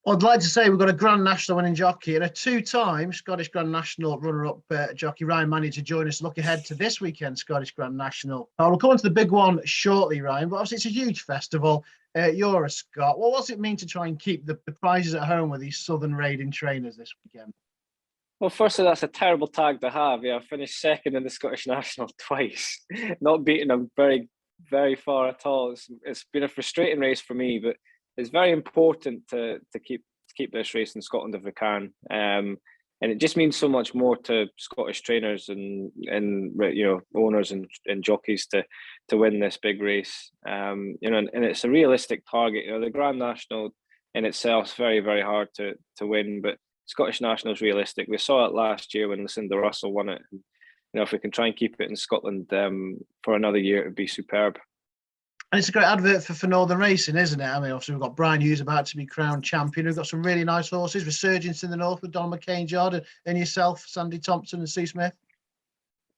I'd like to say we've got a Grand National winning jockey and a two-time Scottish Grand National runner-up jockey, Ryan Mania, to join us. Look ahead to this weekend Scottish Grand National. We'll come on to the big one shortly, Ryan, but obviously it's a huge festival. You're a Scot. What does it mean to try and keep the prizes at home with these Southern raiding trainers this weekend? Well, firstly, that's a terrible tag to have. Yeah, I finished second in the Scottish National twice, not beating them very, very far at all. It's been a frustrating race for me, but it's very important to keep this race in Scotland if we can. And it just means so much more to Scottish trainers and owners and jockeys to win this big race. And it's a realistic target. The Grand National in itself is very, very hard to win, but Scottish National is realistic. We saw it last year when Lucinda Russell won it. And, if we can try and keep it in Scotland for another year, it would be superb. And it's a great advert for Northern Racing, isn't it? I mean, obviously, we've got Brian Hughes about to be crowned champion. We've got some really nice horses. Resurgence in the north with Donald McCain's yard and yourself, Sandy Thompson and Sue Smith.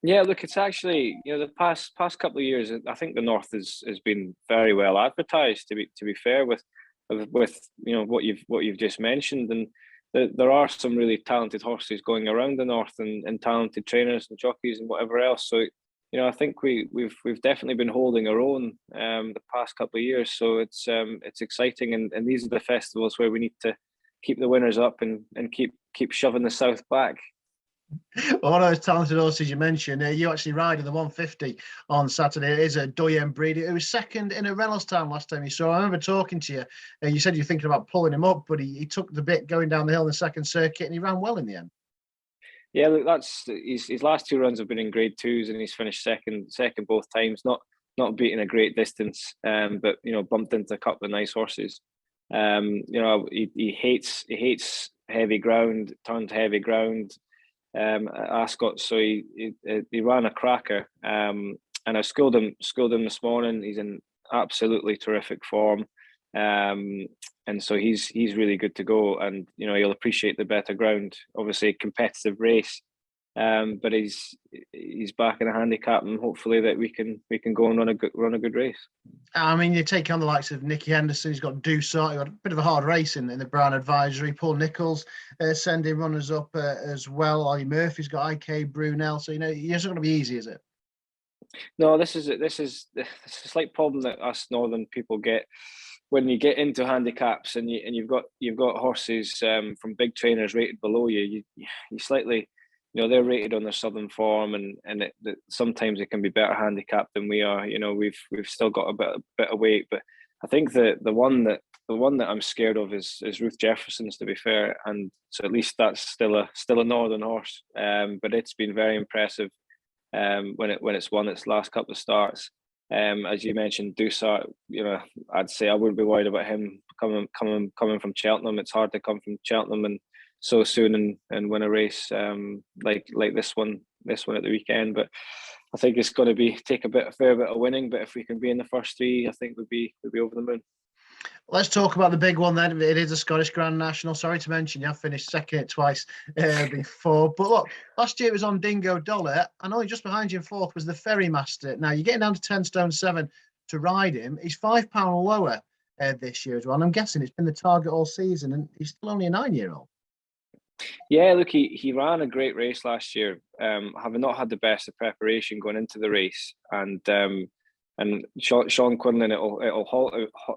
Yeah, look, it's actually, the past couple of years, I think the north has been very well advertised. To be fair, with what you've just mentioned, and there are some really talented horses going around the north and talented trainers and jockeys and whatever else. So, I think we've definitely been holding our own the past couple of years. So it's exciting, and these are the festivals where we need to keep the winners up and keep shoving the south back. Well, one of those talented horses you mentioned, you actually ride in the 150 on Saturday. It is a Doyen Breed. It was second in a Reynolds time last time you saw. I remember talking to you, and you said you're thinking about pulling him up, but he took the bit going down the hill in the second circuit, and he ran well in the end. Yeah, look, that's his last two runs have been in Grade 2s, and he's finished second both times. Not beating a great distance, but bumped into a couple of nice horses. He hates heavy ground, turned heavy ground at Ascot, so he ran a cracker. And I schooled him this morning. He's in absolutely terrific form. And so he's really good to go, and he'll appreciate the better ground. Obviously, a competitive race, but he's back in a handicap, and hopefully that we can go and run a good race. I mean, you take on the likes of Nicky Henderson. He's got Dusart. He's got a bit of a hard race in the Brown Advisory. Paul Nicholls sending runners up as well. Ollie Murphy's got IK Brunel. So it's not going to be easy, is it? No, this is a slight problem that us northern people get when you get into handicaps, and you've got horses from big trainers rated below you. You slightly, they're rated on their southern form, and sometimes it can be better handicapped than we are. We've still got a bit of weight, but I think the one that I'm scared of is Ruth Jefferson's, to be fair, and so at least that's still a northern horse. But it's been very impressive when it's won its last couple of starts. As you mentioned, Dusart, I'd say I wouldn't be worried about him coming from Cheltenham. It's hard to come from Cheltenham and so soon and win a race like this one at the weekend. But I think it's going to take a fair bit of winning. But if we can be in the first three, I think we'd be over the moon. Let's talk about the big one then. It is a Scottish Grand National. Sorry to mention you have finished second twice before. But look, last year it was on Dingo Dollar, and only just behind you in fourth was the Ferry Master. Now, you're getting down to 10 stone 7 to ride him. He's £5 lower this year as well. And I'm guessing it's been the target all season, and he's still only a 9-year-old. Yeah, look, he ran a great race last year, having not had the best of preparation going into the race. And Sean Quinlan, it'll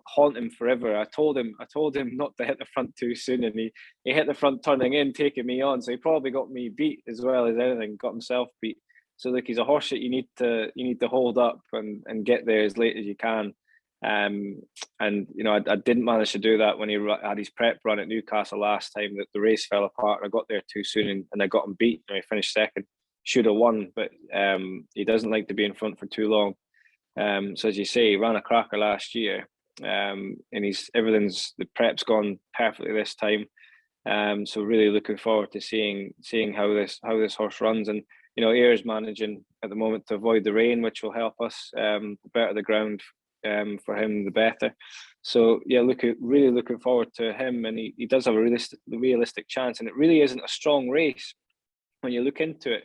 haunt him forever. I told him not to hit the front too soon, and he hit the front turning in, taking me on. So he probably got me beat as well as anything, got himself beat. So look, he's a horse that you need to hold up and get there as late as you can. And I didn't manage to do that when he had his prep run at Newcastle last time. That the race fell apart. I got there too soon, and I got him beat. He finished second, should have won, but he doesn't like to be in front for too long. So as you say, he ran a cracker last year, and the prep's gone perfectly this time. So really looking forward to seeing how this horse runs. And Ayre's managing at the moment to avoid the rain, which will help us. The better the ground for him, the better. So yeah, really looking forward to him, and he does have a realistic chance. And it really isn't a strong race when you look into it.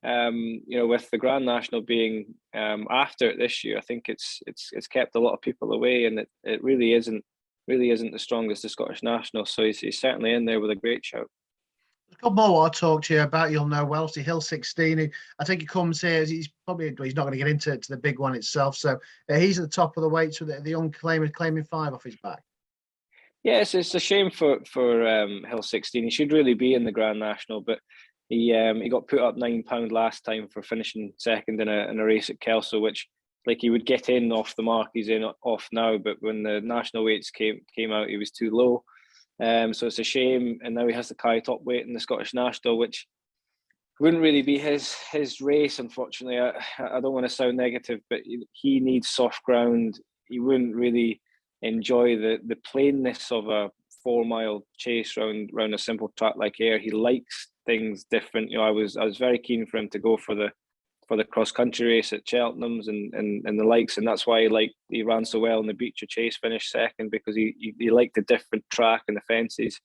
With the Grand National being after it this year, I think it's kept a lot of people away, and it really isn't really isn't the strongest, the Scottish National. So he's certainly in there with a great shout. A couple more I'll talk to you about. You'll know Wellesley Hill 16. I think he comes here. He's not going to get into the big one itself. So he's at the top of the weights with the young claiming 5 off his back. Yes, it's a shame for Hill 16. He should really be in the Grand National, but he got put up £9 last time for finishing second in a race at Kelso, which like he would get in off the mark. He's in off now, but when the national weights came out, he was too low. So it's a shame, and now he has the Kai top weight in the Scottish National, which wouldn't really be his race, unfortunately. I don't want to sound negative, but he needs soft ground. He wouldn't really enjoy the plainness of a 4-mile chase round a simple track like Ayr. He likes things different. You know, I was very keen for him to go for the cross country race at Cheltenham's and the likes, and that's why he ran so well in the Beecher Chase, finished second, because he liked the different track and the fences.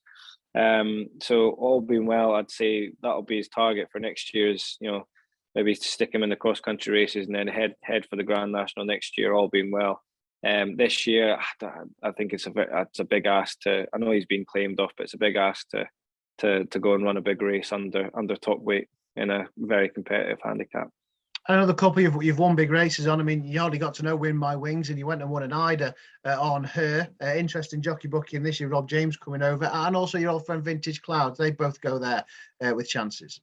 So all being well, I'd say that'll be his target for next year's, you know, maybe stick him in the cross country races and then head for the Grand National next year, all being well. This year, I think it's a big ask to. I know he's been claimed off, but it's a big ask to go and run a big race under top weight in a very competitive handicap. Another couple you've won big races on. I mean, you hardly got to know Win My Wings, and you went and won an Ida on her. Interesting jockey booking this year. Rob James coming over, and also your old friend Vintage Clouds. They both go there with chances.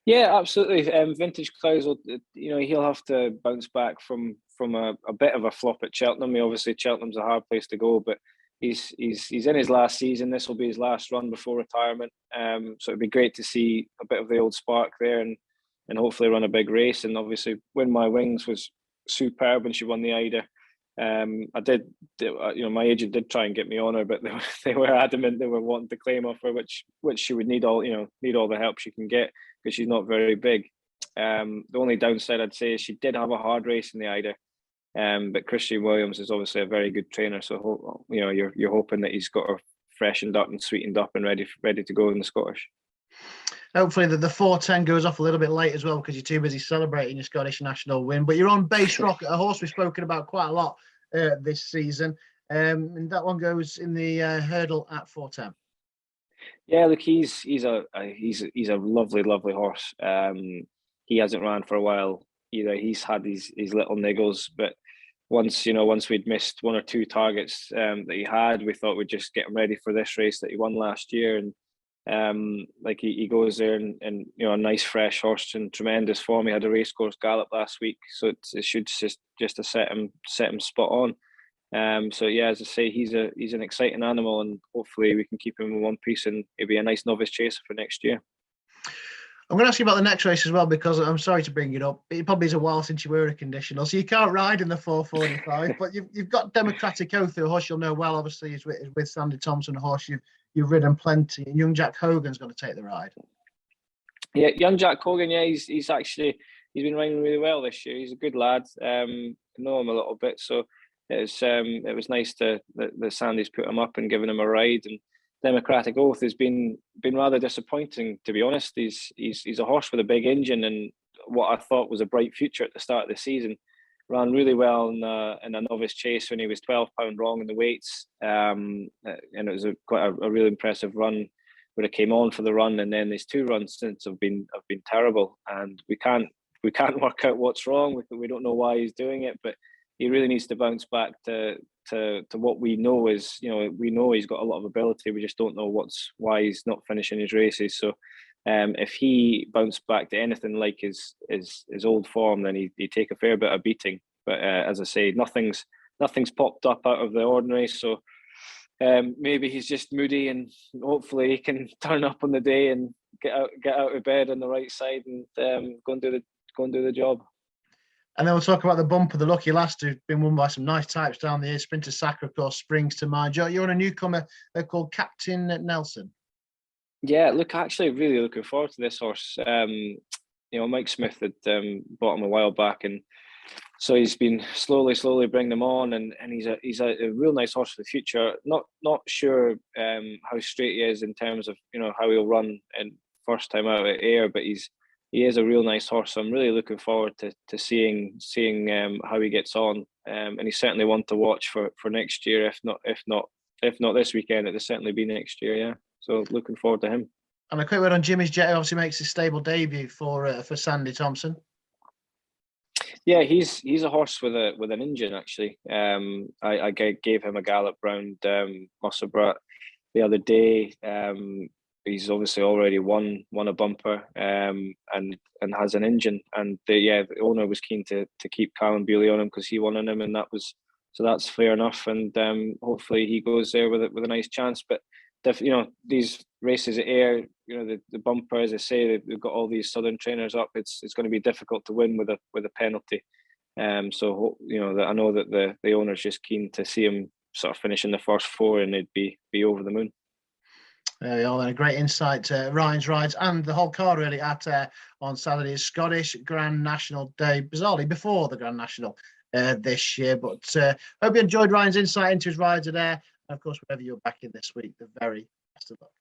Yeah, absolutely. Vintage Clouds, you know, he'll have to bounce back from a bit of a flop at Cheltenham. Obviously, Cheltenham's a hard place to go, but he's in his last season. This will be his last run before retirement. So it'd be great to see a bit of the old spark there and hopefully run a big race. And obviously, Win My Wings was superb when she won the Ida. My agent did try and get me on her, but they were adamant they were wanting to claim off her, which she would need all the help she can get, because she's not very big. The only downside I'd say is she did have a hard race in the Ida, but Christian Williams is obviously a very good trainer. So you're hoping that he's got her freshened up and sweetened up and ready to go in the Scottish. Hopefully the 4:10 goes off a little bit late as well, because you're too busy celebrating your Scottish National win. But you're on Base Rock, a horse we've spoken about quite a lot this season, and that one goes in the hurdle at 4:10. Yeah, look, he's a lovely horse. He hasn't ran for a while either. He's had these little niggles, but once we'd missed one or two targets that he had, we thought we'd just get him ready for this race that he won last year. And he goes there and a nice fresh horse in tremendous form. He had a racecourse gallop last week, so it should just to set him spot on. So yeah, as I say, he's an exciting animal, and hopefully we can keep him in one piece, and it'll be a nice novice chaser for next year. I'm going to ask you about the next race as well, because I'm sorry to bring it up. It probably is a while since you were a conditional, so you can't ride in the 4:45. But you've got Democratic Oath, a horse you'll know well. Obviously, is with Sandy Thompson, a horse you've ridden plenty. And young Jack Hogan's going to take the ride. Yeah, young Jack Hogan. Yeah, he's been riding really well this year. He's a good lad. I know him a little bit, so it was nice that Sandy's put him up and given him a ride. And Democratic Oath has been rather disappointing, to be honest. He's a horse with a big engine, and what I thought was a bright future at the start of the season. Ran really well in a novice chase when he was £12 wrong in the weights, and it was quite a really impressive run when it came on for the run. And then these two runs since have been terrible, and we can't work out what's wrong. We don't know why he's doing it, but he really needs to bounce back to what we know is, we know he's got a lot of ability. We just don't know why he's not finishing his races. So if he bounced back to anything like his old form, then he'd take a fair bit of beating. But as I say, nothing's popped up out of the ordinary. So maybe he's just moody, and hopefully he can turn up on the day and get out of bed on the right side and go and do the job. And then we'll talk about the bumper, the Lucky Last, who's been won by some nice types down the year. Sprinter Sacre, of course, springs to mind. You're on a newcomer called Captain Nelson. Yeah, look, actually really looking forward to this horse. Mike Smith had bought him a while back, and so he's been slowly bringing them on, and he's a real nice horse for the future. Not sure how straight he is in terms of how he'll run and first time out at Ayr, but he is a real nice horse. So I'm really looking forward to seeing how he gets on, and he's certainly one to watch for next year, if not if not this weekend, it'll certainly be next year. Yeah, so looking forward to him. And a quick word on Jimmy's Jet. He obviously makes his stable debut for Sandy Thompson. Yeah, he's a horse with an engine actually. I gave him a gallop round Musselburgh the other day. He's obviously already won a bumper and has an engine. And the owner was keen to keep Callum Bewley on him because he won on him, and that's fair enough. And hopefully he goes there with a nice chance. But these races at Ayr, the bumper, as I say, they've got all these southern trainers up. It's going to be difficult to win with a penalty. So I know that the owner's just keen to see him sort of finish in the first four, and they'd be over the moon. There you are, then. A great insight to Ryan's rides and the whole card really at on Saturday's Scottish Grand National Day, bizarrely before the Grand National this year. But hope you enjoyed Ryan's insight into his rides at Ayr. And of course, wherever you're back in this week, the very best of luck.